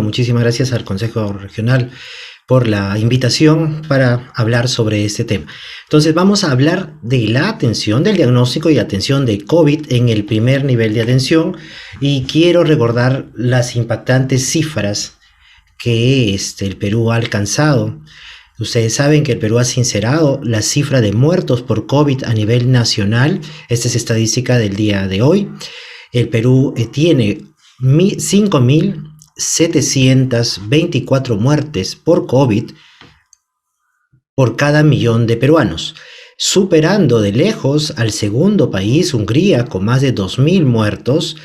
Muchísimas gracias al Consejo Regional por la invitación para hablar sobre este tema. Entonces vamos a hablar de la atención, del diagnóstico y atención de COVID en el primer nivel de atención, y quiero recordar las impactantes cifras que el Perú ha alcanzado. Ustedes saben que el Perú ha sincerado la cifra de muertos por COVID a nivel nacional. Esta es estadística del día de hoy. El Perú tiene 5.724 muertes por COVID por cada millón de peruanos, superando de lejos al segundo país, Hungría, con más de 2.000 muertos,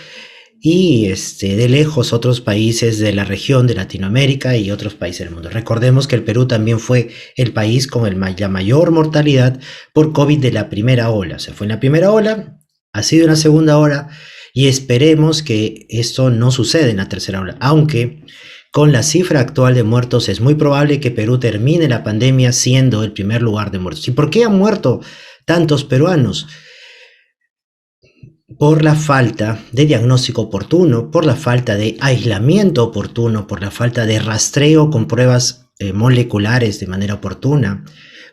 y de lejos otros países de la región de Latinoamérica y otros países del mundo. Recordemos que el Perú también fue el país con la mayor mortalidad por COVID de la primera ola. Se fue en la primera ola, ha sido en la segunda ola, y esperemos que esto no suceda en la tercera ola, aunque con la cifra actual de muertos es muy probable que Perú termine la pandemia siendo el primer lugar de muertos. ¿Y por qué han muerto tantos peruanos? Por la falta de diagnóstico oportuno, por la falta de aislamiento oportuno, por la falta de rastreo con pruebas moleculares de manera oportuna,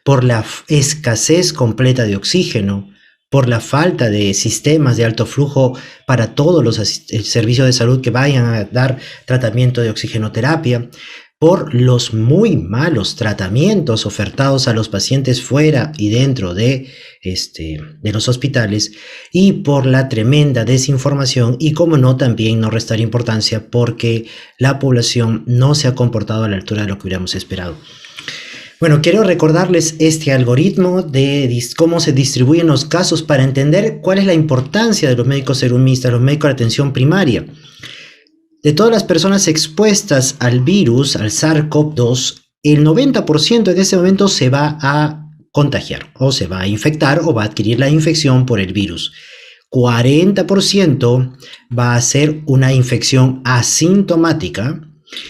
por la escasez completa de oxígeno, por la falta de sistemas de alto flujo para todos los servicios de salud que vayan a dar tratamiento de oxigenoterapia, por los muy malos tratamientos ofertados a los pacientes fuera y dentro de los hospitales, y por la tremenda desinformación, y como no, también no restar importancia porque la población no se ha comportado a la altura de lo que hubiéramos esperado. Bueno, quiero recordarles este algoritmo de cómo se distribuyen los casos para entender cuál es la importancia de los médicos serumistas, los médicos de atención primaria. De todas las personas expuestas al virus, al SARS-CoV-2, el 90% en ese momento se va a contagiar, o se va a infectar, o va a adquirir la infección por el virus. 40% va a ser una infección asintomática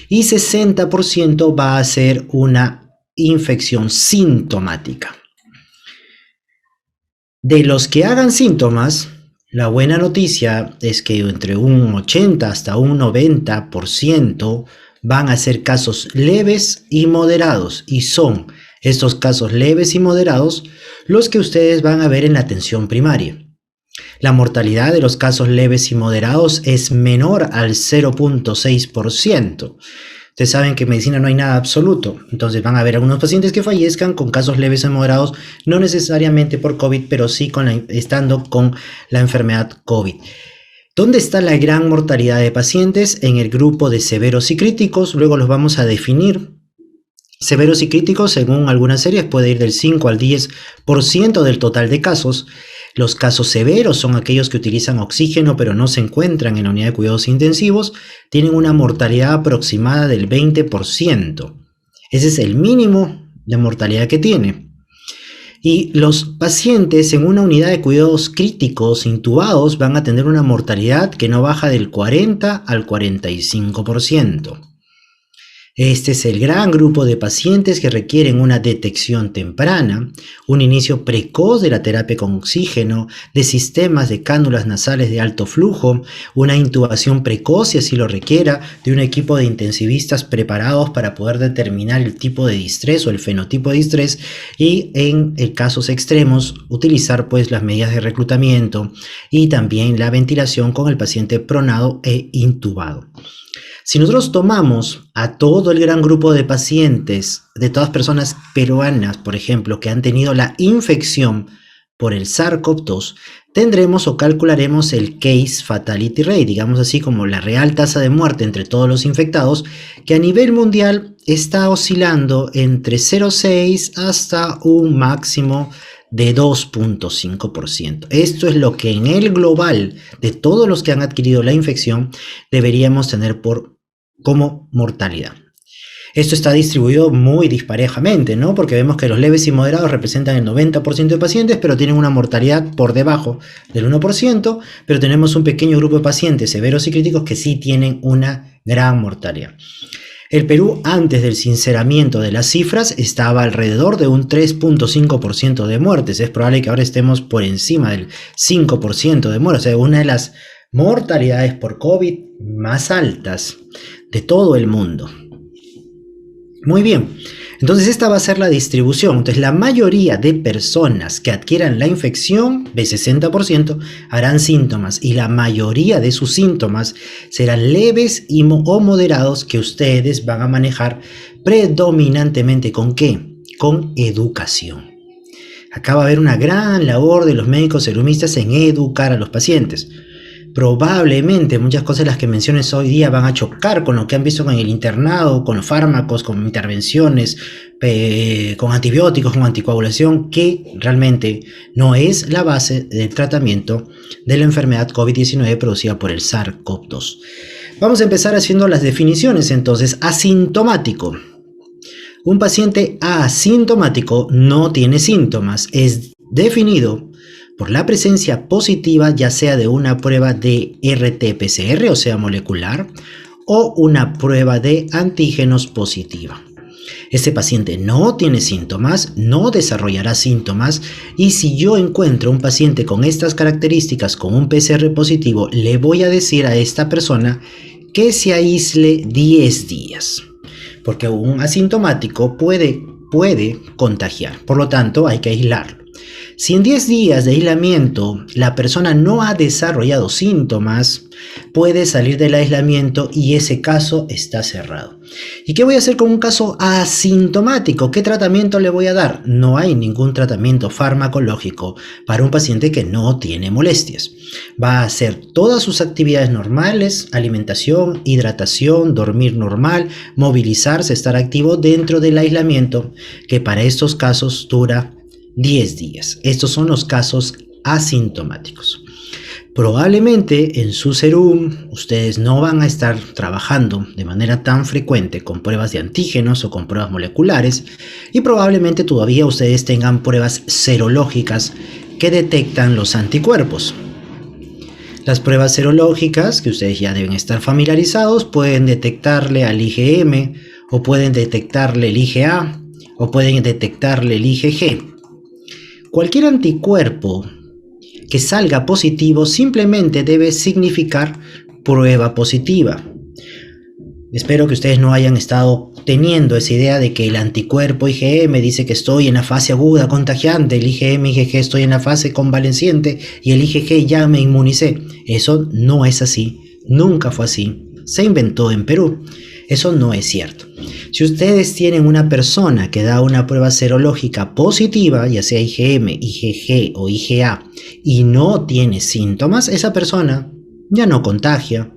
y 60% va a ser una infección sintomática. De los que hagan síntomas, la buena noticia es que entre un 80 hasta un 90% van a ser casos leves y moderados, y son estos casos leves y moderados los que ustedes van a ver en la atención primaria. La mortalidad de los casos leves y moderados es menor al 0.6%. Ustedes saben que en medicina no hay nada absoluto, entonces van a haber algunos pacientes que fallezcan con casos leves y moderados, no necesariamente por COVID, pero sí estando con la enfermedad COVID. ¿Dónde está la gran mortalidad de pacientes? En el grupo de severos y críticos. Luego los vamos a definir. Severos y críticos, según algunas series, puede ir del 5 al 10% del total de casos. Los casos severos son aquellos que utilizan oxígeno pero no se encuentran en la unidad de cuidados intensivos, tienen una mortalidad aproximada del 20%. Ese es el mínimo de mortalidad que tiene. Y los pacientes en una unidad de cuidados críticos intubados van a tener una mortalidad que no baja del 40 al 45%. Este es el gran grupo de pacientes que requieren una detección temprana, un inicio precoz de la terapia con oxígeno, de sistemas de cánulas nasales de alto flujo, una intubación precoz si así lo requiera, de un equipo de intensivistas preparados para poder determinar el tipo de distrés o el fenotipo de distrés, y en casos extremos utilizar las medidas de reclutamiento y también la ventilación con el paciente pronado e intubado. Si nosotros tomamos a todo el gran grupo de pacientes, de todas personas peruanas, por ejemplo, que han tenido la infección por el SARS-CoV-2, tendremos o calcularemos el case fatality rate, digamos así, como la real tasa de muerte entre todos los infectados, que a nivel mundial está oscilando entre 0,6 hasta un máximo de 2.5%. Esto es lo que en el global de todos los que han adquirido la infección deberíamos tener como mortalidad. Esto está distribuido muy disparejamente, ¿no? Porque vemos que los leves y moderados representan el 90% de pacientes, pero tienen una mortalidad por debajo del 1%, pero tenemos un pequeño grupo de pacientes severos y críticos que sí tienen una gran mortalidad. El Perú, antes del sinceramiento de las cifras, estaba alrededor de un 3.5% de muertes. Es probable que ahora estemos por encima del 5% de muertes. O sea, una de las mortalidades por COVID más altas de todo el mundo. Muy bien, entonces esta va a ser la distribución. Entonces la mayoría de personas que adquieran la infección, de 60%, harán síntomas, y la mayoría de sus síntomas serán leves o moderados, que ustedes van a manejar predominantemente ¿con qué? Con educación. Acá va a haber una gran labor de los médicos serumistas en educar a los pacientes. Probablemente muchas cosas las que menciones hoy día van a chocar con lo que han visto con el internado, con los fármacos, con intervenciones, con antibióticos, con anticoagulación, que realmente no es la base del tratamiento de la enfermedad COVID-19 producida por el SARS-CoV-2. Vamos a empezar haciendo las definiciones entonces. Asintomático. Un paciente asintomático no tiene síntomas. Es definido por la presencia positiva, ya sea de una prueba de RT-PCR, o sea molecular, o una prueba de antígenos positiva. Este paciente no tiene síntomas, no desarrollará síntomas, y si yo encuentro un paciente con estas características, con un PCR positivo, le voy a decir a esta persona que se aísle 10 días. Porque un asintomático puede contagiar, por lo tanto hay que aislarlo. Si en 10 días de aislamiento la persona no ha desarrollado síntomas, puede salir del aislamiento y ese caso está cerrado. ¿Y qué voy a hacer con un caso asintomático? ¿Qué tratamiento le voy a dar? No hay ningún tratamiento farmacológico para un paciente que no tiene molestias. Va a hacer todas sus actividades normales: alimentación, hidratación, dormir normal, movilizarse, estar activo dentro del aislamiento, que para estos casos dura 10 días. Estos son los casos asintomáticos. Probablemente en su serum ustedes no van a estar trabajando de manera tan frecuente con pruebas de antígenos o con pruebas moleculares, y probablemente todavía ustedes tengan pruebas serológicas que detectan los anticuerpos. Las pruebas serológicas, que ustedes ya deben estar familiarizados, pueden detectarle al IgM, o pueden detectarle el IgA, o pueden detectarle el IgG. Cualquier anticuerpo que salga positivo simplemente debe significar prueba positiva. Espero que ustedes no hayan estado teniendo esa idea de que el anticuerpo IgM dice que estoy en la fase aguda contagiante, el IgM, IgG estoy en la fase convaleciente y el IgG ya me inmunicé. Eso no es así, nunca fue así. Se inventó en Perú. Eso no es cierto. Si ustedes tienen una persona que da una prueba serológica positiva, ya sea IgM, IgG o IgA, y no tiene síntomas, esa persona ya no contagia.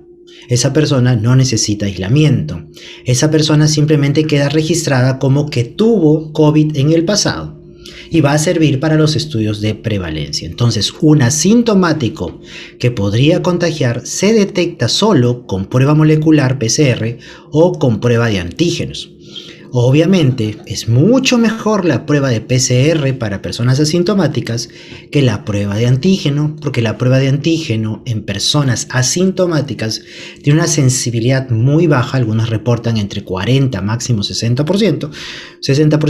Esa persona no necesita aislamiento. Esa persona simplemente queda registrada como que tuvo COVID en el pasado y va a servir para los estudios de prevalencia. Entonces, un asintomático que podría contagiar se detecta solo con prueba molecular PCR o con prueba de antígenos. Obviamente, es mucho mejor la prueba de PCR para personas asintomáticas que la prueba de antígeno, porque la prueba de antígeno en personas asintomáticas tiene una sensibilidad muy baja. Algunos reportan entre 40, máximo 60%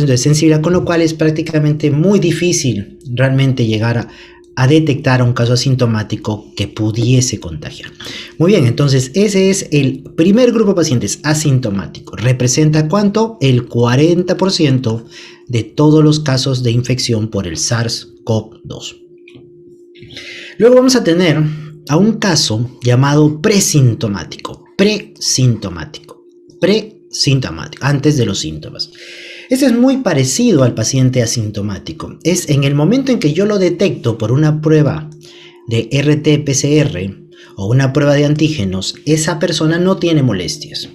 de sensibilidad, con lo cual es prácticamente muy difícil realmente llegar a detectar a un caso asintomático que pudiese contagiar. Muy bien, entonces ese es el primer grupo de pacientes asintomáticos. ¿Representa cuánto? El 40% de todos los casos de infección por el SARS-CoV-2. Luego vamos a tener a un caso llamado presintomático, antes de los síntomas. Este es muy parecido al paciente asintomático. Es en el momento en que yo lo detecto por una prueba de RT-PCR o una prueba de antígenos, esa persona no tiene molestias.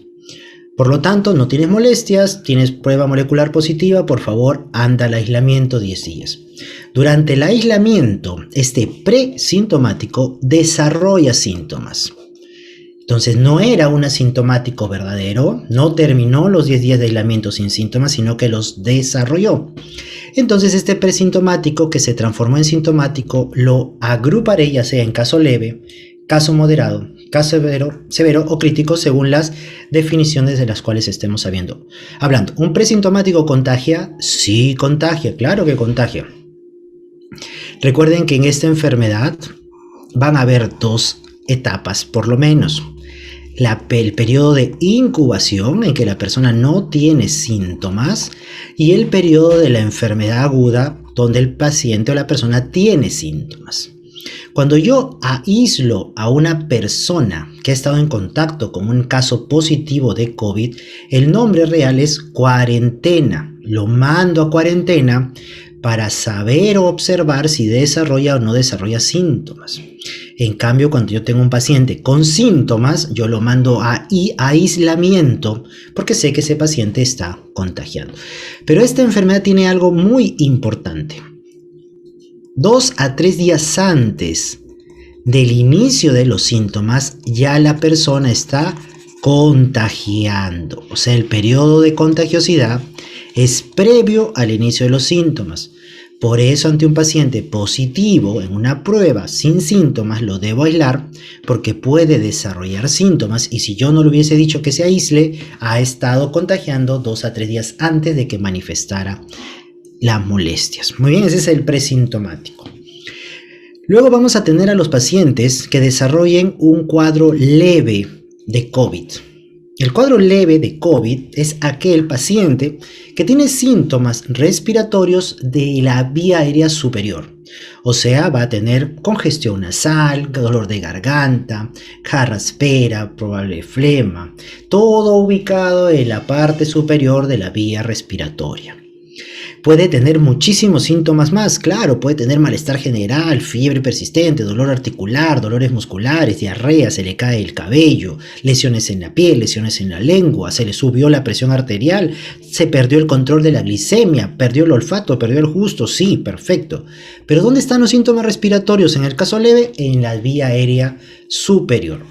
Por lo tanto, no tienes molestias, tienes prueba molecular positiva, por favor, anda al aislamiento 10 días. Durante el aislamiento, este presintomático desarrolla síntomas. Entonces no era un asintomático verdadero, no terminó los 10 días de aislamiento sin síntomas, sino que los desarrolló. Entonces este presintomático que se transformó en sintomático lo agruparé ya sea en caso leve, caso moderado, caso severo o crítico, según las definiciones de las cuales estemos hablando. ¿Un presintomático contagia? Sí, contagia, claro que contagia. Recuerden que en esta enfermedad van a haber dos etapas por lo menos. el periodo de incubación en que la persona no tiene síntomas y el periodo de la enfermedad aguda donde el paciente o la persona tiene síntomas. Cuando yo aíslo a una persona que ha estado en contacto con un caso positivo de COVID, el nombre real es cuarentena. Lo mando a cuarentena para saber o observar si desarrolla o no desarrolla síntomas. En cambio, cuando yo tengo un paciente con síntomas, yo lo mando a aislamiento porque sé que ese paciente está contagiando. Pero esta enfermedad tiene algo muy importante. 2 a 3 días antes del inicio de los síntomas, ya la persona está contagiando. O sea, el periodo de contagiosidad es previo al inicio de los síntomas. Por eso, ante un paciente positivo en una prueba sin síntomas, lo debo aislar porque puede desarrollar síntomas y si yo no le hubiese dicho que se aísle, ha estado contagiando 2 a 3 días antes de que manifestara las molestias. Muy bien, ese es el presintomático. Luego vamos a tener a los pacientes que desarrollen un cuadro leve de COVID. El cuadro leve de COVID es aquel paciente que tiene síntomas respiratorios de la vía aérea superior. O sea, va a tener congestión nasal, dolor de garganta, carraspera, probable flema, todo ubicado en la parte superior de la vía respiratoria. Puede tener muchísimos síntomas más, claro, puede tener malestar general, fiebre persistente, dolor articular, dolores musculares, diarrea, se le cae el cabello, lesiones en la piel, lesiones en la lengua, se le subió la presión arterial, se perdió el control de la glicemia, perdió el olfato, perdió el gusto, sí, perfecto. Pero ¿dónde están los síntomas respiratorios en el caso leve? En la vía aérea superior.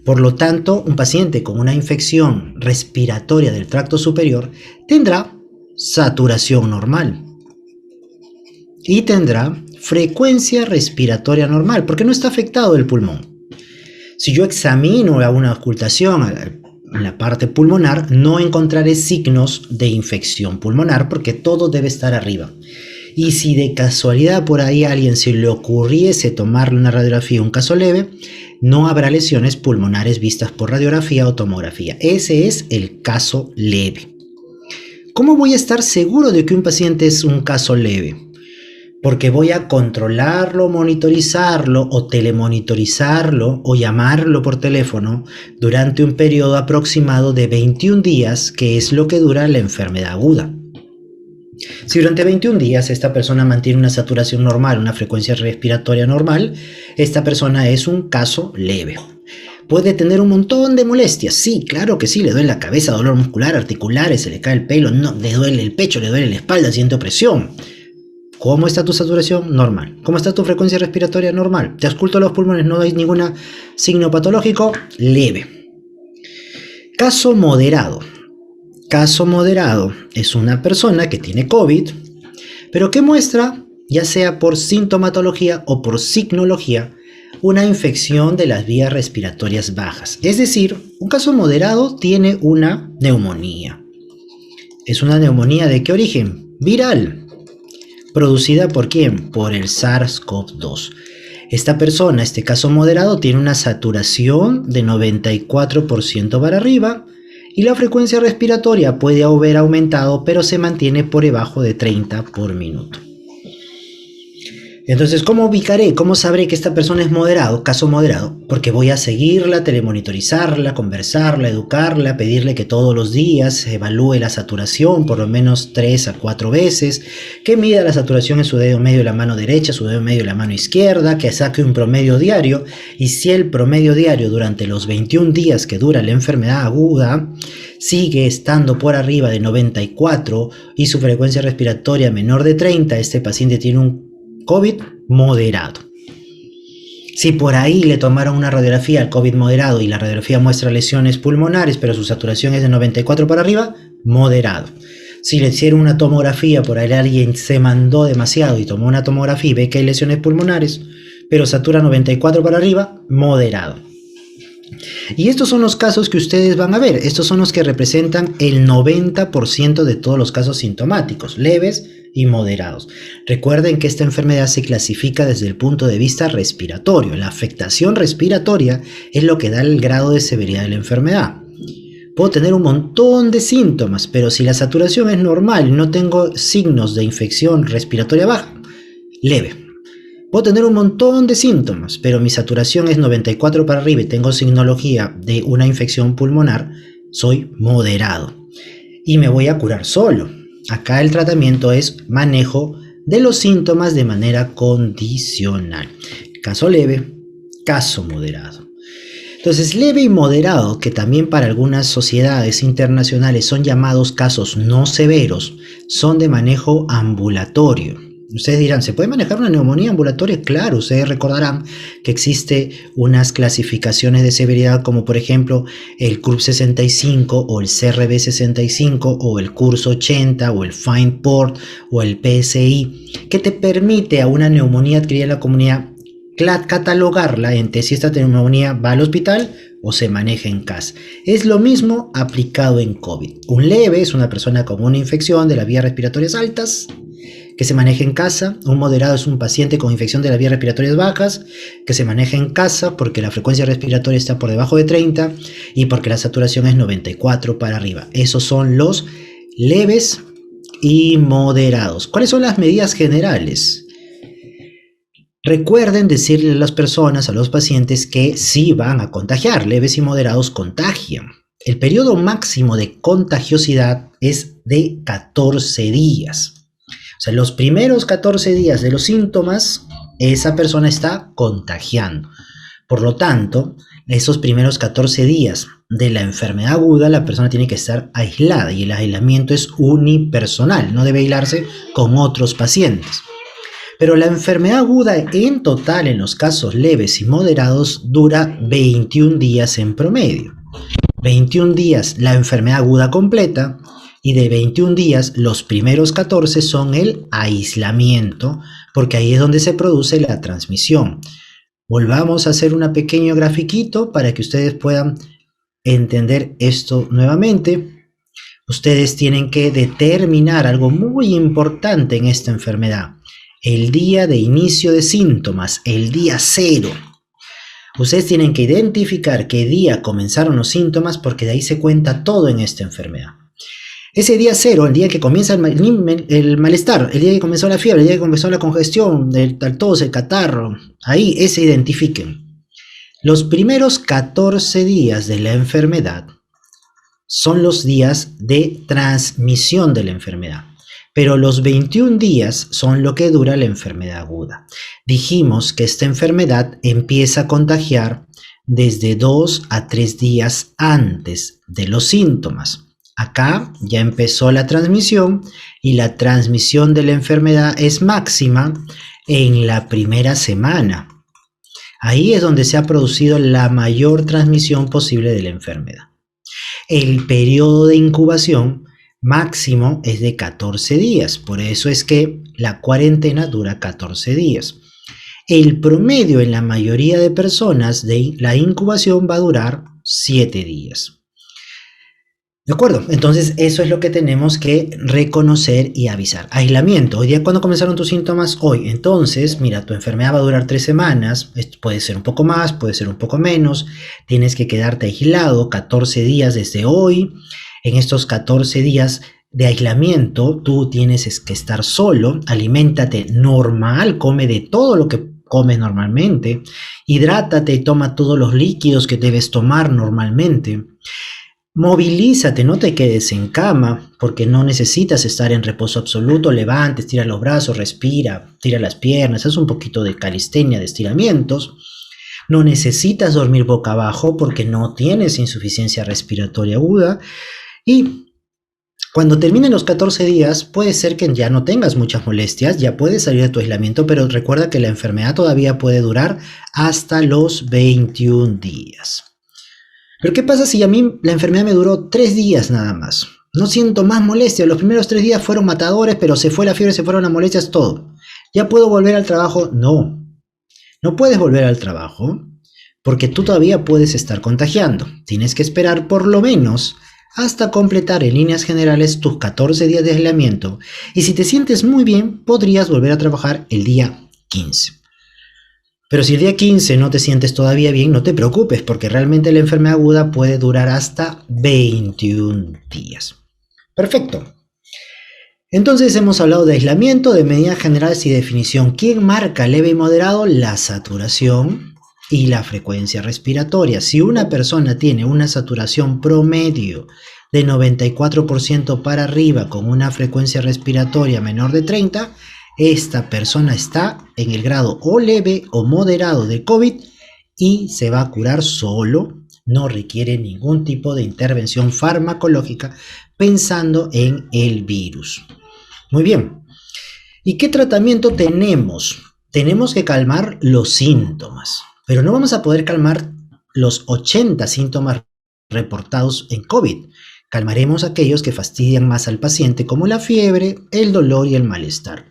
Por lo tanto, un paciente con una infección respiratoria del tracto superior tendrá saturación normal y tendrá frecuencia respiratoria normal porque no está afectado el pulmón. Si yo examino a una ocultación en la parte pulmonar, no encontraré signos de infección pulmonar porque todo debe estar arriba. Y si de casualidad por ahí a alguien se le ocurriese tomarle una radiografía, un caso leve, no habrá lesiones pulmonares vistas por radiografía o tomografía. Ese es el caso leve. ¿Cómo voy a estar seguro de que un paciente es un caso leve? Porque voy a controlarlo, monitorizarlo o telemonitorizarlo o llamarlo por teléfono durante un periodo aproximado de 21 días, que es lo que dura la enfermedad aguda. Si durante 21 días esta persona mantiene una saturación normal, una frecuencia respiratoria normal, esta persona es un caso leve. ¿Puede tener un montón de molestias? Sí, claro que sí, le duele la cabeza, dolor muscular, articulares, se le cae el pelo, no, le duele el pecho, le duele la espalda, siente opresión. ¿Cómo está tu saturación? Normal. ¿Cómo está tu frecuencia respiratoria? Normal. ¿Te ausculto los pulmones? ¿No hay ningún signo patológico? Leve. Caso moderado. Caso moderado es una persona que tiene COVID, pero que muestra, ya sea por sintomatología o por signología, una infección de las vías respiratorias bajas. Es decir, un caso moderado tiene una neumonía. ¿Es una neumonía de qué origen? Viral. ¿Producida por quién? Por el SARS-CoV-2. Esta persona, este caso moderado, tiene una saturación de 94% para arriba y la frecuencia respiratoria puede haber aumentado, pero se mantiene por debajo de 30 por minuto. Entonces, ¿cómo ubicaré? ¿Cómo sabré que esta persona es moderado, caso moderado? Porque voy a seguirla, telemonitorizarla, conversarla, educarla, pedirle que todos los días evalúe la saturación por lo menos 3 a 4 veces, que mida la saturación en su dedo medio de la mano derecha, su dedo medio de la mano izquierda, que saque un promedio diario, y si el promedio diario durante los 21 días que dura la enfermedad aguda sigue estando por arriba de 94 y su frecuencia respiratoria menor de 30, este paciente tiene un COVID moderado. Si por ahí le tomaron una radiografía al COVID moderado y la radiografía muestra lesiones pulmonares, pero su saturación es de 94 para arriba, moderado. Si le hicieron una tomografía, por ahí alguien se mandó demasiado y tomó una tomografía y ve que hay lesiones pulmonares, pero satura 94 para arriba, moderado. Y estos son los casos que ustedes van a ver. Estos son los que representan el 90% de todos los casos sintomáticos, leves y moderados. Recuerden que esta enfermedad se clasifica desde el punto de vista respiratorio. La afectación respiratoria es lo que da el grado de severidad de la enfermedad. Puedo tener un montón de síntomas, pero si la saturación es normal y no tengo signos de infección respiratoria baja, leve. Puedo tener un montón de síntomas, pero mi saturación es 94 para arriba y tengo signología de una infección pulmonar, soy moderado. Y me voy a curar solo. Acá el tratamiento es manejo de los síntomas de manera condicional. Caso leve, caso moderado. Entonces, leve y moderado, que también para algunas sociedades internacionales son llamados casos no severos, son de manejo ambulatorio. Ustedes dirán, ¿se puede manejar una neumonía ambulatoria? Claro, ustedes recordarán que existe unas clasificaciones de severidad como por ejemplo el CURB 65 o el CRB 65 o el CURS 80 o el FINE-PORT o el PSI, que te permite a una neumonía adquirida en la comunidad catalogarla entre si esta neumonía va al hospital o se maneja en casa. Es lo mismo aplicado en COVID. Un leve es una persona con una infección de las vías respiratorias altas que se maneja en casa. Un moderado es un paciente con infección de las vías respiratorias bajas que se maneja en casa porque la frecuencia respiratoria está por debajo de 30 y porque la saturación es 94 para arriba. Esos son los leves y moderados. ¿Cuáles son las medidas generales? Recuerden decirle a las personas, a los pacientes, que sí van a contagiar. Leves y moderados contagian. El periodo máximo de contagiosidad es de 14 días. O sea, los primeros 14 días de los síntomas, esa persona está contagiando. Por lo tanto, esos primeros 14 días de la enfermedad aguda, la persona tiene que estar aislada y el aislamiento es unipersonal, no debe aislarse con otros pacientes. Pero la enfermedad aguda en total en los casos leves y moderados dura 21 días en promedio. 21 días la enfermedad aguda completa y de 21 días los primeros 14 son el aislamiento, porque ahí es donde se produce la transmisión. Volvamos a hacer un pequeño grafiquito para que ustedes puedan entender esto nuevamente. Ustedes tienen que determinar algo muy importante en esta enfermedad. El día de inicio de síntomas, el día 0. Ustedes tienen que identificar qué día comenzaron los síntomas porque de ahí se cuenta todo en esta enfermedad. Ese día 0, el día que comienza el malestar, el día que comenzó la fiebre, el día que comenzó la congestión, el tos, el catarro, ahí ese identifiquen. Los primeros 14 días de la enfermedad son los días de transmisión de la enfermedad. Pero los 21 días son lo que dura la enfermedad aguda. Dijimos que esta enfermedad empieza a contagiar desde 2 a 3 días antes de los síntomas. Acá ya empezó la transmisión y la transmisión de la enfermedad es máxima en la primera semana. Ahí es donde se ha producido la mayor transmisión posible de la enfermedad. El periodo de incubación máximo es de 14 días, por eso es que la cuarentena dura 14 días. El promedio en la mayoría de personas de la incubación va a durar 7 días. ¿De acuerdo? Entonces eso es lo que tenemos que reconocer y avisar. Aislamiento. Hoy día, ¿cuándo comenzaron tus síntomas? Hoy. Entonces, mira, tu enfermedad va a durar 3 semanas. Puede ser un poco más, puede ser un poco menos. Tienes que quedarte aislado 14 días desde hoy. En estos 14 días de aislamiento, tú tienes que estar solo, aliméntate normal, come de todo lo que comes normalmente, hidrátate y toma todos los líquidos que debes tomar normalmente. Movilízate, no te quedes en cama, porque no necesitas estar en reposo absoluto. Levante, estira los brazos, respira, tira las piernas, haz un poquito de calistenia, de estiramientos. No necesitas dormir boca abajo porque no tienes insuficiencia respiratoria aguda. Y cuando terminen los 14 días, puede ser que ya no tengas muchas molestias, ya puedes salir de tu aislamiento, pero recuerda que la enfermedad todavía puede durar hasta los 21 días. Pero ¿qué pasa si a mí la enfermedad me duró 3 días nada más? No siento más molestias, los primeros 3 días fueron matadores, pero se fue la fiebre, se fueron las molestias, todo. ¿Ya puedo volver al trabajo? No, no puedes volver al trabajo porque tú todavía puedes estar contagiando. Tienes que esperar por lo menos hasta completar en líneas generales tus 14 días de aislamiento. Y si te sientes muy bien, podrías volver a trabajar el día 15. Pero si el día 15 no te sientes todavía bien, no te preocupes, porque realmente la enfermedad aguda puede durar hasta 21 días. Perfecto. Entonces hemos hablado de aislamiento, de medidas generales y definición. ¿Quién marca leve y moderado? La saturación y la frecuencia respiratoria. Si una persona tiene una saturación promedio de 94% para arriba con una frecuencia respiratoria menor de 30, esta persona está en el grado o leve o moderado de COVID y se va a curar solo. No requiere ningún tipo de intervención farmacológica pensando en el virus. Muy bien. ¿Y qué tratamiento tenemos? Tenemos que calmar los síntomas, pero no vamos a poder calmar los 80 síntomas reportados en COVID. Calmaremos aquellos que fastidian más al paciente, como la fiebre, el dolor y el malestar.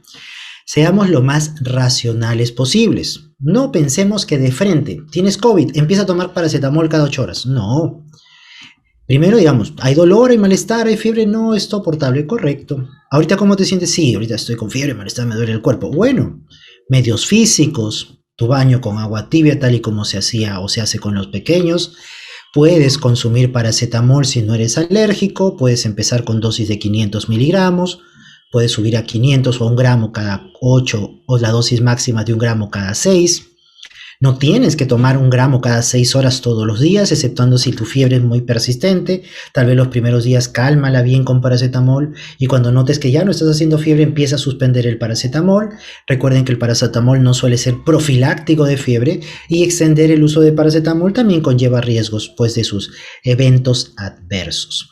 Seamos lo más racionales posibles. No pensemos que de frente, tienes COVID, empieza a tomar paracetamol cada 8 horas. No. Primero, digamos, hay dolor, hay malestar, hay fiebre, no es soportable, correcto. ¿Ahorita cómo te sientes? Sí, ahorita estoy con fiebre, malestar, me duele el cuerpo. Bueno, medios físicos, tu baño con agua tibia, tal y como se hacía o se hace con los pequeños. Puedes consumir paracetamol si no eres alérgico, puedes empezar con dosis de 500 miligramos, puedes subir a 500 o a 1 gramo cada 8 o la dosis máxima de 1 gramo cada 6. No tienes que tomar 1 gramo cada 6 horas todos los días, exceptuando si tu fiebre es muy persistente. Tal vez los primeros días cálmala bien con paracetamol y cuando notes que ya no estás haciendo fiebre empieza a suspender el paracetamol. Recuerden que el paracetamol no suele ser profiláctico de fiebre y extender el uso de paracetamol también conlleva riesgos pues, de sus eventos adversos.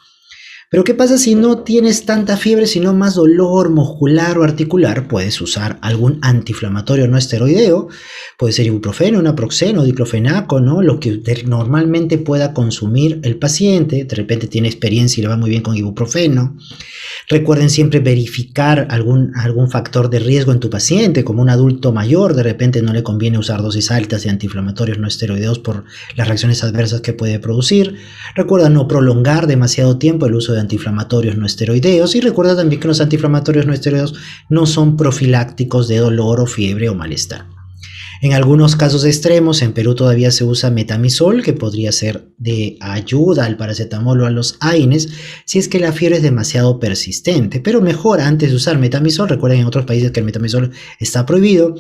Pero ¿qué pasa si no tienes tanta fiebre, sino más dolor muscular o articular? Puedes usar algún antiinflamatorio no esteroideo, puede ser ibuprofeno, naproxeno, diclofenaco, ¿no? Lo que normalmente pueda consumir el paciente. De repente tiene experiencia y le va muy bien con ibuprofeno. Recuerden siempre verificar algún factor de riesgo en tu paciente, como un adulto mayor, de repente no le conviene usar dosis altas de antiinflamatorios no esteroideos por las reacciones adversas que puede producir. Recuerda no prolongar demasiado tiempo el uso de antiinflamatorios no esteroideos y recuerda también que los antiinflamatorios no esteroideos no son profilácticos de dolor o fiebre o malestar. En algunos casos extremos, en Perú todavía se usa metamizol, que podría ser de ayuda al paracetamol o a los AINES, si es que la fiebre es demasiado persistente. Pero mejor, antes de usar metamizol, recuerden en otros países que el metamizol está prohibido,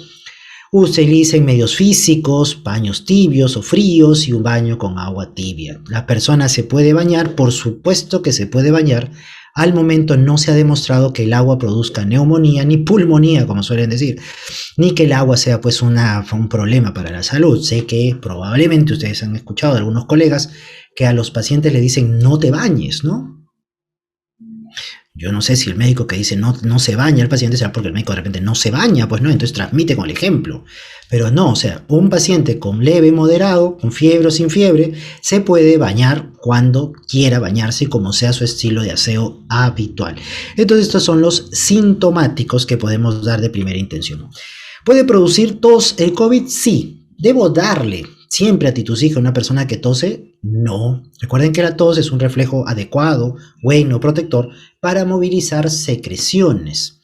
utilicen medios físicos, baños tibios o fríos y un baño con agua tibia. La persona se puede bañar, por supuesto que se puede bañar. Al momento no se ha demostrado que el agua produzca neumonía ni pulmonía, como suelen decir, ni que el agua sea pues un problema para la salud. Sé que probablemente ustedes han escuchado de algunos colegas que a los pacientes le dicen no te bañes, ¿no? Yo no sé si el médico que dice no se baña el paciente será porque el médico de repente no se baña, pues no, entonces transmite con el ejemplo. Pero no, o sea, un paciente con leve, moderado, con fiebre o sin fiebre, se puede bañar cuando quiera bañarse y como sea su estilo de aseo habitual. Entonces estos son los sintomáticos que podemos dar de primera intención. ¿Puede producir tos el COVID? Sí. ¿Debo darle siempre a titusigio a una persona que tose? No. Recuerden que la tos es un reflejo adecuado, bueno, protector para movilizar secreciones.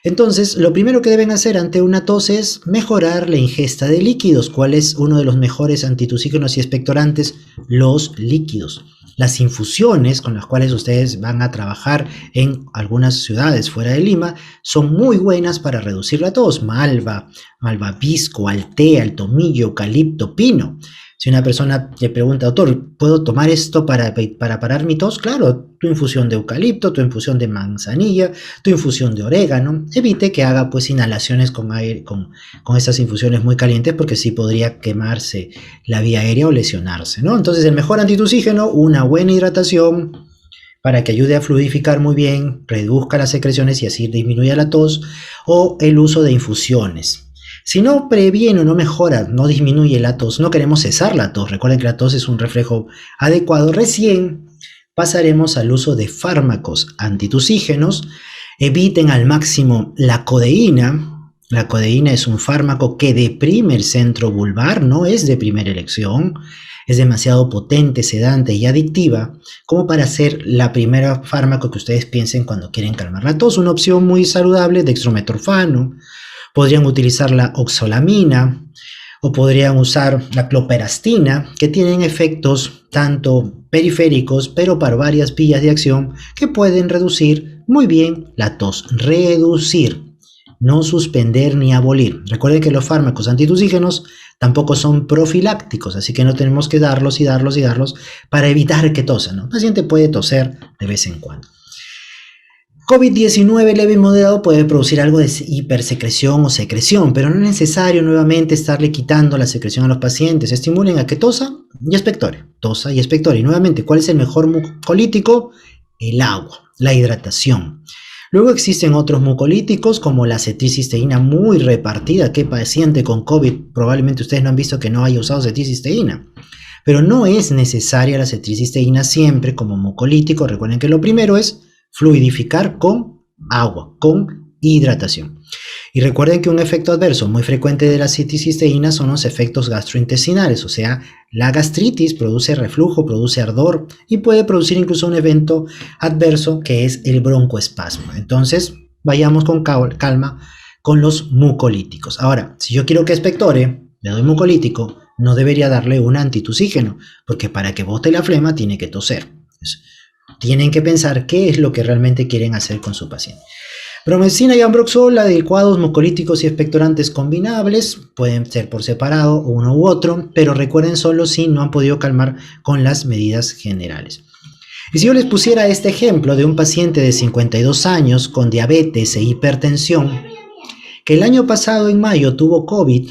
Entonces, lo primero que deben hacer ante una tos es mejorar la ingesta de líquidos. ¿Cuál es uno de los mejores antitusígenos y expectorantes? Los líquidos. Las infusiones con las cuales ustedes van a trabajar en algunas ciudades fuera de Lima son muy buenas para reducir la tos. Malvavisco, altea, el tomillo, eucalipto, pino. Si una persona le pregunta, doctor, ¿puedo tomar esto para parar mi tos? Claro, tu infusión de eucalipto, tu infusión de manzanilla, tu infusión de orégano. Evite que haga pues inhalaciones con aire, con esas infusiones muy calientes porque sí podría quemarse la vía aérea o lesionarse, ¿no? Entonces el mejor antitusígeno, una buena hidratación para que ayude a fluidificar muy bien, reduzca las secreciones y así disminuya la tos, o el uso de infusiones. Si no previene o no mejora, no disminuye la tos, no queremos cesar la tos. Recuerden que la tos es un reflejo adecuado. Recién pasaremos al uso de fármacos antitusígenos. Eviten al máximo la codeína. La codeína es un fármaco que deprime el centro vulvar, no es de primera elección, es demasiado potente, sedante y adictiva como para ser la primera fármaco que ustedes piensen cuando quieren calmar la tos. Una opción muy saludable, dextrometorfano, podrían utilizar la oxolamina o podrían usar la cloperastina, que tienen efectos tanto periféricos, pero para varias vías de acción que pueden reducir muy bien la tos. Reducir, no suspender ni abolir. Recuerden que los fármacos antitusígenos tampoco son profilácticos, así que no tenemos que darlos y darlos y darlos para evitar que tosen, ¿no? El paciente puede toser de vez en cuando. COVID-19 leve y moderado puede producir algo de hipersecreción o secreción, pero no es necesario nuevamente estarle quitando la secreción a los pacientes. Estimulen a que tosa y expectore, tosa y expectore. Y nuevamente, ¿cuál es el mejor mucolítico? El agua, la hidratación. Luego existen otros mucolíticos como la acetilcisteína muy repartida. ¿Qué paciente con COVID? Probablemente ustedes no han visto que no haya usado acetilcisteína. Pero no es necesaria la acetilcisteína siempre como mucolítico. Recuerden que lo primero es fluidificar con agua, con hidratación. Y recuerden que un efecto adverso muy frecuente de la acetilcisteína son los efectos gastrointestinales, o sea, la gastritis produce reflujo, produce ardor y puede producir incluso un evento adverso que es el broncoespasmo. Entonces, vayamos con calma con los mucolíticos. Ahora, si yo quiero que expectore, le doy mucolítico, no debería darle un antitusígeno, porque para que bote la flema tiene que toser. Tienen que pensar qué es lo que realmente quieren hacer con su paciente. Bromecina y ambroxol, adecuados mucolíticos y expectorantes combinables, pueden ser por separado, uno u otro, pero recuerden solo si no han podido calmar con las medidas generales. Y si yo les pusiera este ejemplo de un paciente de 52 años con diabetes e hipertensión, que el año pasado en mayo tuvo COVID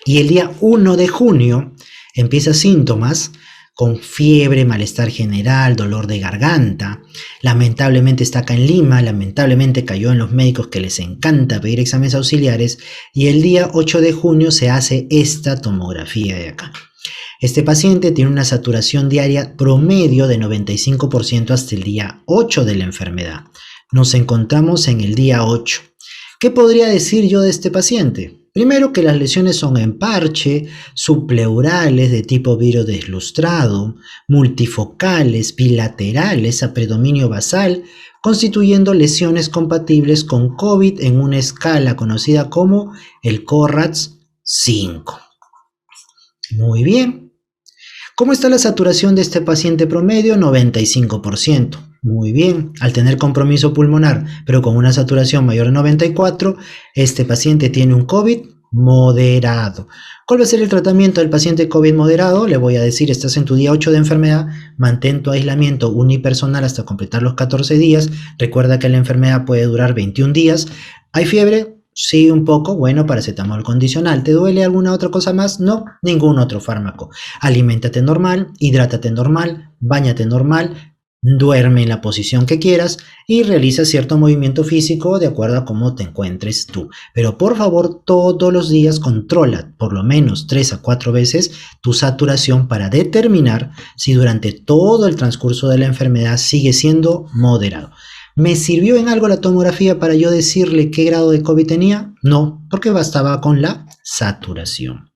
y el día 1 de junio empieza síntomas con fiebre, malestar general, dolor de garganta. Lamentablemente está acá en Lima, lamentablemente cayó en los médicos que les encanta pedir exámenes auxiliares y el día 8 de junio se hace esta tomografía de acá. Este paciente tiene una saturación diaria promedio de 95% hasta el día 8 de la enfermedad. Nos encontramos en el día 8. ¿Qué podría decir yo de este paciente? Primero que las lesiones son en parche, subpleurales de tipo virodeslustrado, multifocales, bilaterales a predominio basal, constituyendo lesiones compatibles con COVID en una escala conocida como el CORRATS 5. Muy bien. ¿Cómo está la saturación de este paciente promedio? 95%. Muy bien, al tener compromiso pulmonar, pero con una saturación mayor de 94, este paciente tiene un COVID moderado. ¿Cuál va a ser el tratamiento del paciente COVID moderado? Le voy a decir, estás en tu día 8 de enfermedad, mantén tu aislamiento unipersonal hasta completar los 14 días. Recuerda que la enfermedad puede durar 21 días. ¿Hay fiebre? Sí, un poco. Bueno, paracetamol condicional. ¿Te duele alguna otra cosa más? No, ningún otro fármaco. Aliméntate normal, hidrátate normal, báñate normal, duerme en la posición que quieras y realiza cierto movimiento físico de acuerdo a cómo te encuentres tú. Pero por favor, todos los días controla por lo menos 3 a 4 veces tu saturación para determinar si durante todo el transcurso de la enfermedad sigue siendo moderado. ¿Me sirvió en algo la tomografía para yo decirle qué grado de COVID tenía? No, porque bastaba con la saturación.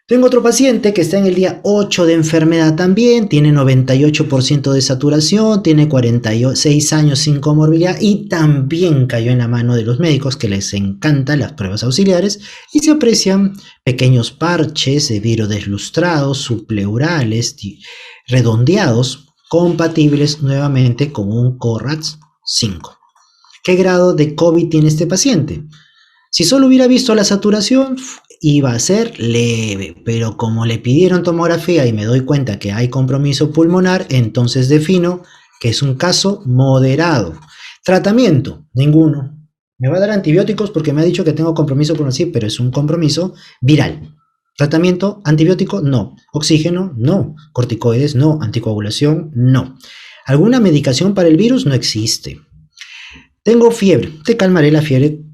Tengo otro paciente que está en el día 8 de enfermedad también, tiene 98% de saturación, tiene 46 años sin comorbilidad y también cayó en la mano de los médicos que les encantan las pruebas auxiliares y se aprecian pequeños parches de virodeslustrados, subpleurales, redondeados, compatibles nuevamente con un CORRATS 5. ¿Qué grado de COVID tiene este paciente? Si solo hubiera visto la saturación, iba a ser leve, pero como le pidieron tomografía y me doy cuenta que hay compromiso pulmonar, entonces defino que es un caso moderado. Tratamiento, ninguno. Me va a dar antibióticos porque me ha dicho que tengo compromiso pulmonar, sí, pero es un compromiso viral. Tratamiento, antibiótico, no. Oxígeno, no. Corticoides, no. Anticoagulación, no. ¿Alguna medicación para el virus? No existe. Tengo fiebre, te calmaré la fiebre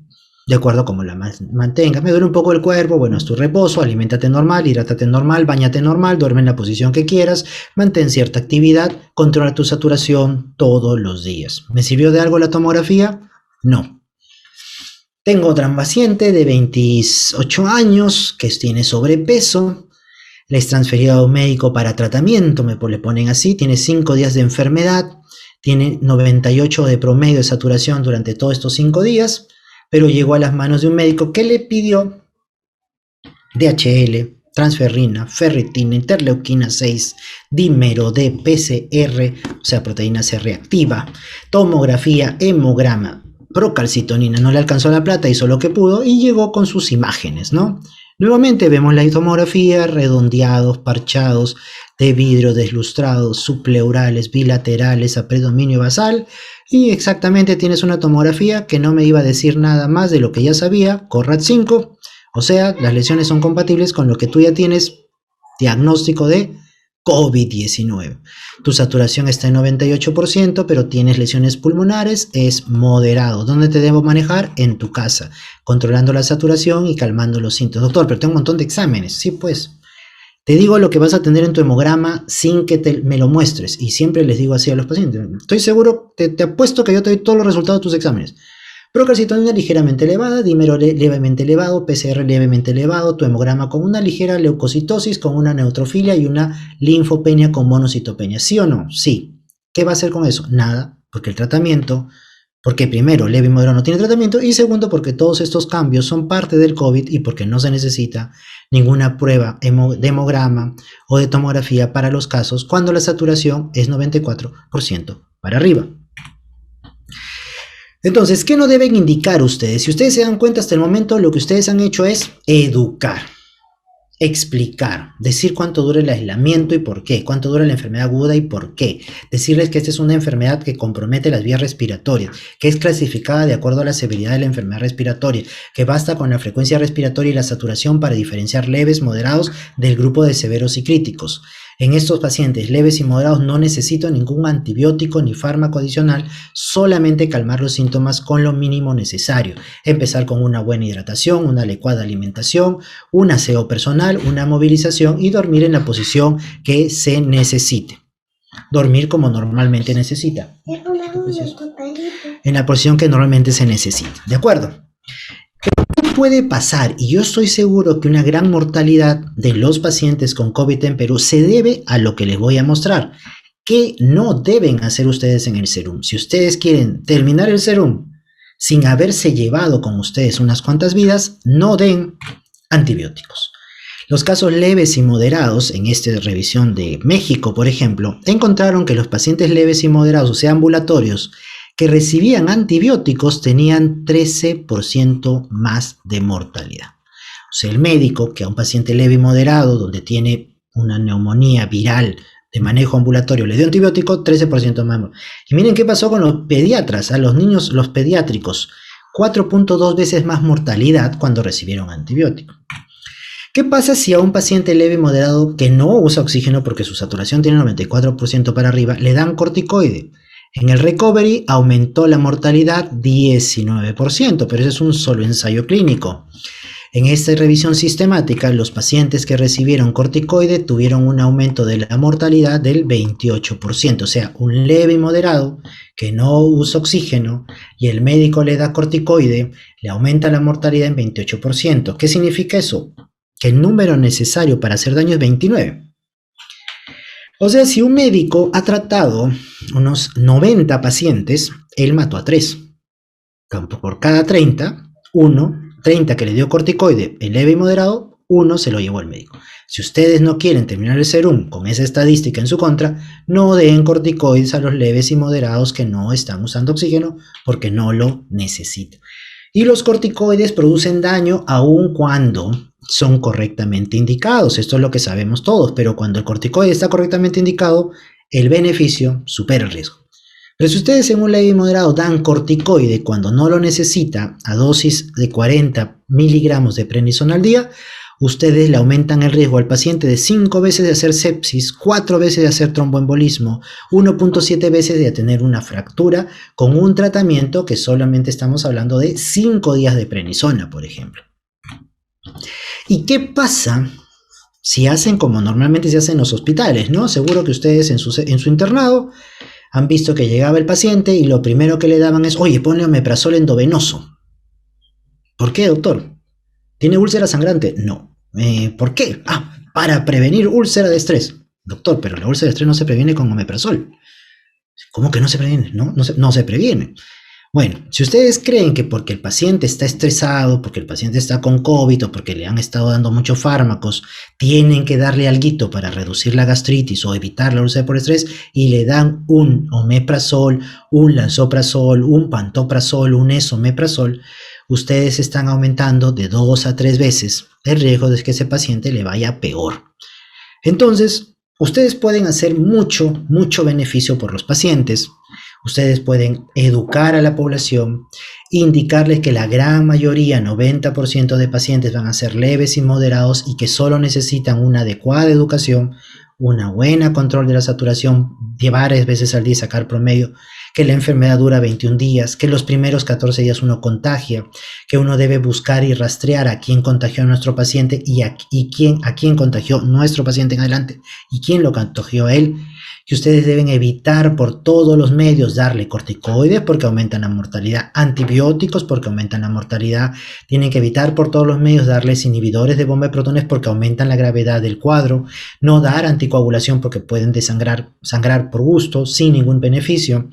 de acuerdo a cómo la mantengas. Me duele un poco el cuerpo, bueno, es tu reposo, aliméntate normal, hidrátate normal, báñate normal, duerme en la posición que quieras, mantén cierta actividad, controla tu saturación todos los días. ¿Me sirvió de algo la tomografía? No. Tengo otra paciente de 28 años que tiene sobrepeso. Les transferido a un médico para tratamiento, le ponen así, tiene 5 días de enfermedad, tiene 98 de promedio de saturación durante todos estos 5 días, pero llegó a las manos de un médico que le pidió DHL, transferrina, ferritina, interleuquina 6, dímero D, PCR, o sea, proteína C reactiva, tomografía, hemograma, procalcitonina. No le alcanzó la plata, hizo lo que pudo y llegó con sus imágenes, ¿no? Nuevamente vemos la tomografía, redondeados, parchados, de vidrio, deslustrados, subpleurales, bilaterales, a predominio basal, y exactamente tienes una tomografía que no me iba a decir nada más de lo que ya sabía, CORRAT5, o sea, las lesiones son compatibles con lo que tú ya tienes diagnóstico de COVID-19. Tu saturación está en 98%, pero tienes lesiones pulmonares, es moderado. ¿Dónde te debo manejar? En tu casa, controlando la saturación y calmando los síntomas. Doctor, pero tengo un montón de exámenes. Sí, pues. Te digo lo que vas a tener en tu hemograma sin que me lo muestres. Y siempre les digo así a los pacientes. Estoy seguro, te apuesto que yo te doy todos los resultados de tus exámenes. Procalcitonina ligeramente elevada, dímero levemente elevado, PCR levemente elevado, tu hemograma con una ligera leucocitosis, con una neutrofilia y una linfopenia con monocitopenia. ¿Sí o no? Sí. ¿Qué va a hacer con eso? Nada, porque el tratamiento, porque primero, leve y moderado no tiene tratamiento, y segundo, porque todos estos cambios son parte del COVID y porque no se necesita ninguna prueba de hemograma o de tomografía para los casos cuando la saturación es 94% para arriba. Entonces, ¿qué no deben indicar ustedes? Si ustedes se dan cuenta hasta el momento, lo que ustedes han hecho es educar, explicar, decir cuánto dura el aislamiento y por qué, cuánto dura la enfermedad aguda y por qué, decirles que esta es una enfermedad que compromete las vías respiratorias, que es clasificada de acuerdo a la severidad de la enfermedad respiratoria, que basta con la frecuencia respiratoria y la saturación para diferenciar leves, moderados del grupo de severos y críticos. En estos pacientes leves y moderados no necesito ningún antibiótico ni fármaco adicional, solamente calmar los síntomas con lo mínimo necesario. Empezar con una buena hidratación, una adecuada alimentación, un aseo personal, una movilización y dormir en la posición que se necesite. Dormir como normalmente necesita. En la posición que normalmente se necesita. ¿De acuerdo? ¿Qué puede pasar? Y yo estoy seguro que una gran mortalidad de los pacientes con COVID en Perú se debe a lo que les voy a mostrar. ¿Qué no deben hacer ustedes en el serum? Si ustedes quieren terminar el serum sin haberse llevado con ustedes unas cuantas vidas, no den antibióticos. Los casos leves y moderados, en esta revisión de México, por ejemplo, encontraron que los pacientes leves y moderados, o sea, ambulatorios, que recibían antibióticos tenían 13% más de mortalidad. O sea, el médico que a un paciente leve y moderado, donde tiene una neumonía viral de manejo ambulatorio, le dio antibiótico, 13% más. Y miren qué pasó con los pediatras, a los niños, los pediátricos, 4.2 veces más mortalidad cuando recibieron antibiótico. ¿Qué pasa si a un paciente leve y moderado que no usa oxígeno porque su saturación tiene 94% para arriba, le dan corticoide? En el recovery aumentó la mortalidad 19%, pero ese es un solo ensayo clínico. En esta revisión sistemática, los pacientes que recibieron corticoide tuvieron un aumento de la mortalidad del 28%, o sea, un leve y moderado que no usa oxígeno y el médico le da corticoide, le aumenta la mortalidad en 28%. ¿Qué significa eso? Que el número necesario para hacer daño es 29. O sea, si un médico ha tratado unos 90 pacientes, él mató a 3. Por cada 30, 30 que le dio corticoide, el leve y moderado, 1 se lo llevó el médico. Si ustedes no quieren terminar el serum con esa estadística en su contra, no den corticoides a los leves y moderados que no están usando oxígeno porque no lo necesitan. Y los corticoides producen daño aun cuando son correctamente indicados. Esto es lo que sabemos todos, pero cuando el corticoide está correctamente indicado, el beneficio supera el riesgo. Pero si ustedes en un leve y moderado dan corticoide cuando no lo necesita a dosis de 40 miligramos de prednisona al día, ustedes le aumentan el riesgo al paciente de 5 veces de hacer sepsis, 4 veces de hacer tromboembolismo, 1.7 veces de tener una fractura con un tratamiento que solamente estamos hablando de 5 días de prednisona, por ejemplo. ¿Y qué pasa si hacen como normalmente se hace en los hospitales, ¿no? Seguro que ustedes en su internado han visto que llegaba el paciente y lo primero que le daban es, oye, ponle omeprazol endovenoso. ¿Por qué, doctor? ¿Tiene úlcera sangrante? No. ¿Por qué? Ah, para prevenir úlcera de estrés. Doctor, pero la úlcera de estrés no se previene con omeprazol. ¿Cómo que no se previene? No se previene. Bueno, si ustedes creen que porque el paciente está estresado, porque el paciente está con COVID o porque le han estado dando muchos fármacos, tienen que darle alguito para reducir la gastritis o evitar la úlcera por estrés y le dan un omeprazol, un lansoprazol, un pantoprazol, un esomeprazol, ustedes están aumentando de 2 a 3 veces el riesgo de que ese paciente le vaya peor. Entonces, ustedes pueden hacer mucho beneficio por los pacientes. Ustedes pueden educar a la población, indicarles que la gran mayoría, 90% de pacientes van a ser leves y moderados y que solo necesitan una adecuada educación, una buena control de la saturación, varias veces al día sacar promedio, que la enfermedad dura 21 días, que los primeros 14 días uno contagia, que uno debe buscar y rastrear a quién contagió a nuestro paciente y a quién contagió nuestro paciente en adelante y quién lo contagió a él, que ustedes deben evitar por todos los medios darle corticoides porque aumentan la mortalidad, antibióticos porque aumentan la mortalidad, tienen que evitar por todos los medios darles inhibidores de bomba de protones porque aumentan la gravedad del cuadro, no dar anticoagulación porque pueden sangrar por gusto sin ningún beneficio.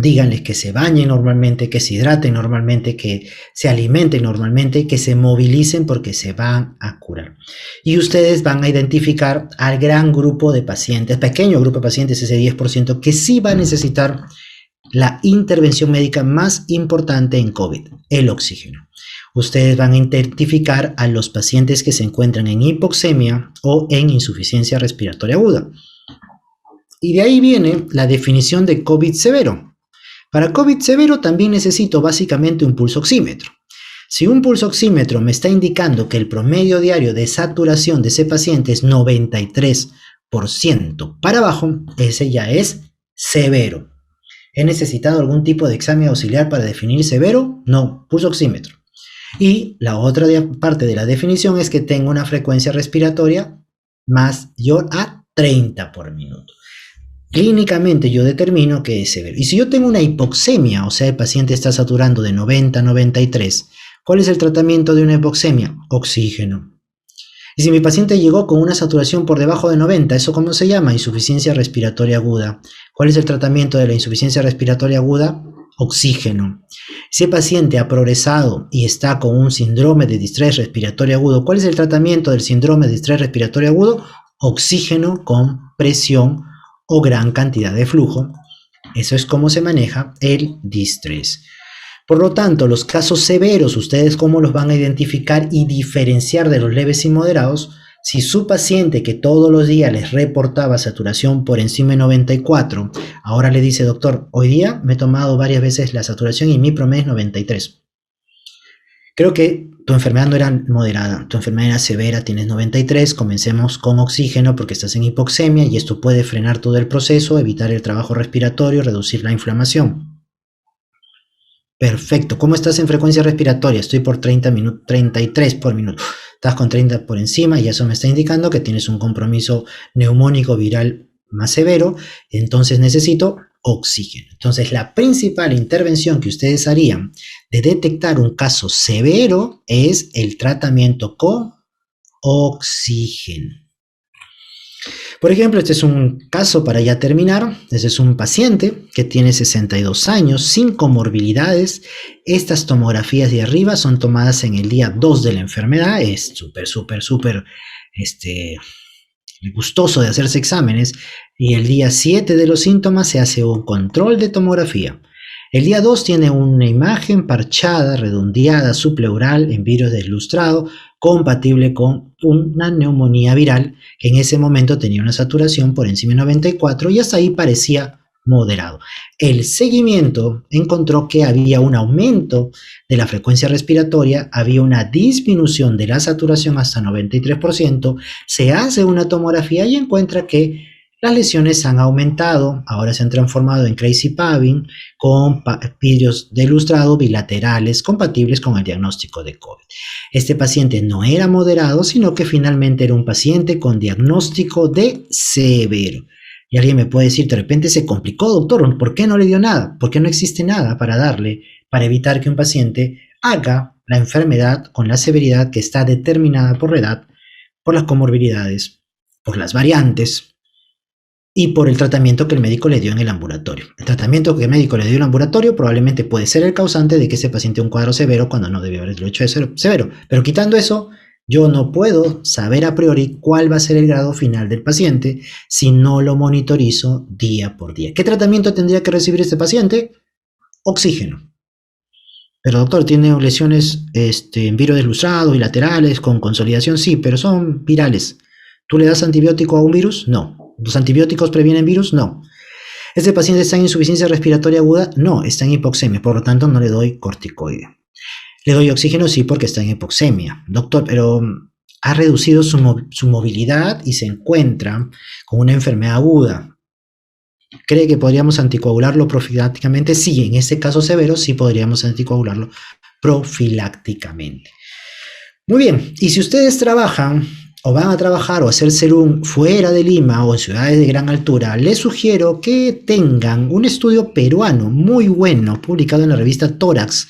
Díganles que se bañen normalmente, que se hidraten normalmente, que se alimenten normalmente, que se movilicen porque se van a curar. Y ustedes van a identificar al gran grupo de pacientes, pequeño grupo de pacientes, ese 10%, que sí va a necesitar la intervención médica más importante en COVID, el oxígeno. Ustedes van a identificar a los pacientes que se encuentran en hipoxemia o en insuficiencia respiratoria aguda. Y de ahí viene la definición de COVID severo. Para COVID severo también necesito básicamente un pulso oxímetro. Si un pulso oxímetro me está indicando que el promedio diario de saturación de ese paciente es 93% para abajo, ese ya es severo. ¿He necesitado algún tipo de examen auxiliar para definir severo? No, pulso oxímetro. Y la otra parte de la definición es que tengo una frecuencia respiratoria mayor a 30 por minuto. Clínicamente yo determino que es severo. Y si yo tengo una hipoxemia, o sea, el paciente está saturando de 90 a 93, ¿cuál es el tratamiento de una hipoxemia? Oxígeno. Y si mi paciente llegó con una saturación por debajo de 90, ¿eso cómo se llama? Insuficiencia respiratoria aguda. ¿Cuál es el tratamiento de la insuficiencia respiratoria aguda? Oxígeno. Si el paciente ha progresado y está con un síndrome de distrés respiratorio agudo, ¿cuál es el tratamiento del síndrome de distrés respiratorio agudo? Oxígeno con presión o gran cantidad de flujo. Eso es cómo se maneja el distrés. Por lo tanto, los casos severos, ¿ustedes cómo los van a identificar y diferenciar de los leves y moderados? Si su paciente que todos los días les reportaba saturación por encima de 94, ahora le dice, doctor, hoy día me he tomado varias veces la saturación y mi promedio es 93. Creo que tu enfermedad no era moderada, tu enfermedad era severa, tienes 93, comencemos con oxígeno porque estás en hipoxemia y esto puede frenar todo el proceso, evitar el trabajo respiratorio, reducir la inflamación. Perfecto, ¿cómo estás en frecuencia respiratoria? Estoy por 33 por minuto. Estás con 30 por encima y eso me está indicando que tienes un compromiso neumónico viral más severo, entonces necesito oxígeno. Entonces la principal intervención que ustedes harían de detectar un caso severo es el tratamiento con oxígeno. Por ejemplo, este es un caso para ya terminar. Este es un paciente que tiene 62 años, sin comorbilidades. Estas tomografías de arriba son tomadas en el día 2 de la enfermedad. Es súper gustoso de hacerse exámenes. Y el día 7 de los síntomas se hace un control de tomografía. El día 2 tiene una imagen parchada, redondeada, subpleural en virus deslustrado, compatible con una neumonía viral que en ese momento tenía una saturación por encima de 94 y hasta ahí parecía moderado. El seguimiento encontró que había un aumento de la frecuencia respiratoria, había una disminución de la saturación hasta 93%, se hace una tomografía y encuentra que las lesiones han aumentado, ahora se han transformado en crazy paving con vidrios de lustrado bilaterales compatibles con el diagnóstico de COVID. Este paciente no era moderado, sino que finalmente era un paciente con diagnóstico de severo. Y alguien me puede decir, de repente se complicó, doctor, ¿por qué no le dio nada? ¿Por qué no existe nada para darle, para evitar que un paciente haga la enfermedad con la severidad que está determinada por la edad, por las comorbilidades, por las variantes y por el tratamiento que el médico le dio en el ambulatorio. El tratamiento que el médico le dio en el ambulatorio probablemente puede ser el causante de que ese paciente tenga un cuadro severo cuando no debió haberlo hecho severo. Pero quitando eso, yo no puedo saber a priori cuál va a ser el grado final del paciente si no lo monitorizo día por día. ¿Qué tratamiento tendría que recibir este paciente? Oxígeno. Pero doctor, tiene lesiones en virus deslustrados y laterales con consolidación, sí, pero son virales. ¿Tú le das antibiótico a un virus? No. ¿Los antibióticos previenen virus? No. ¿Este paciente está en insuficiencia respiratoria aguda? No, está en hipoxemia, por lo tanto no le doy corticoide. Le doy oxígeno, sí, porque está en hipoxemia. Doctor, pero ha reducido su movilidad y se encuentra con una enfermedad aguda. ¿Cree que podríamos anticoagularlo profilácticamente? Sí, en este caso severo sí podríamos anticoagularlo profilácticamente. Muy bien, y si ustedes trabajan o van a trabajar o hacer serum fuera de Lima o en ciudades de gran altura, les sugiero que tengan un estudio peruano muy bueno publicado en la revista Tórax.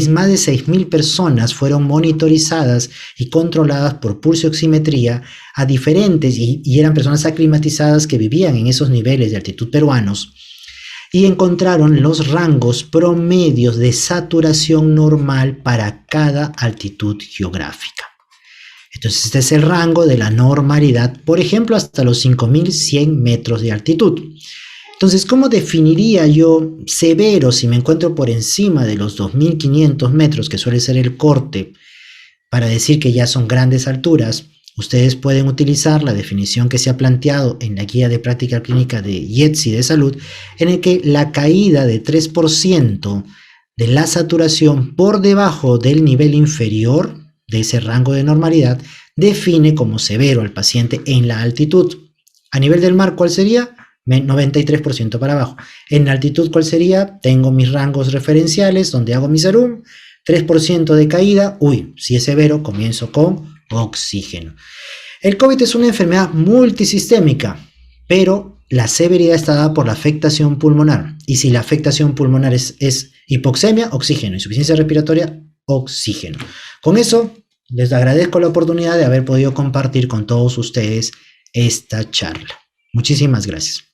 Más de 6.000 personas fueron monitorizadas y controladas por pulsioximetría a diferentes, y eran personas aclimatizadas que vivían en esos niveles de altitud peruanos, y encontraron los rangos promedios de saturación normal para cada altitud geográfica. Entonces este es el rango de la normalidad, por ejemplo, hasta los 5.100 metros de altitud. Entonces, ¿cómo definiría yo severo si me encuentro por encima de los 2.500 metros, que suele ser el corte, para decir que ya son grandes alturas? Ustedes pueden utilizar la definición que se ha planteado en la guía de práctica clínica de IETSI de salud, en el que la caída de 3% de la saturación por debajo del nivel inferior de ese rango de normalidad define como severo al paciente en la altitud. A nivel del mar, ¿cuál sería? 93% para abajo. En altitud, ¿cuál sería? Tengo mis rangos referenciales donde hago mi serum, 3% de caída, si es severo, comienzo con oxígeno. El COVID es una enfermedad multisistémica, pero la severidad está dada por la afectación pulmonar. Y si la afectación pulmonar es hipoxemia, oxígeno. Insuficiencia respiratoria, oxígeno. Con eso, les agradezco la oportunidad de haber podido compartir con todos ustedes esta charla. Muchísimas gracias.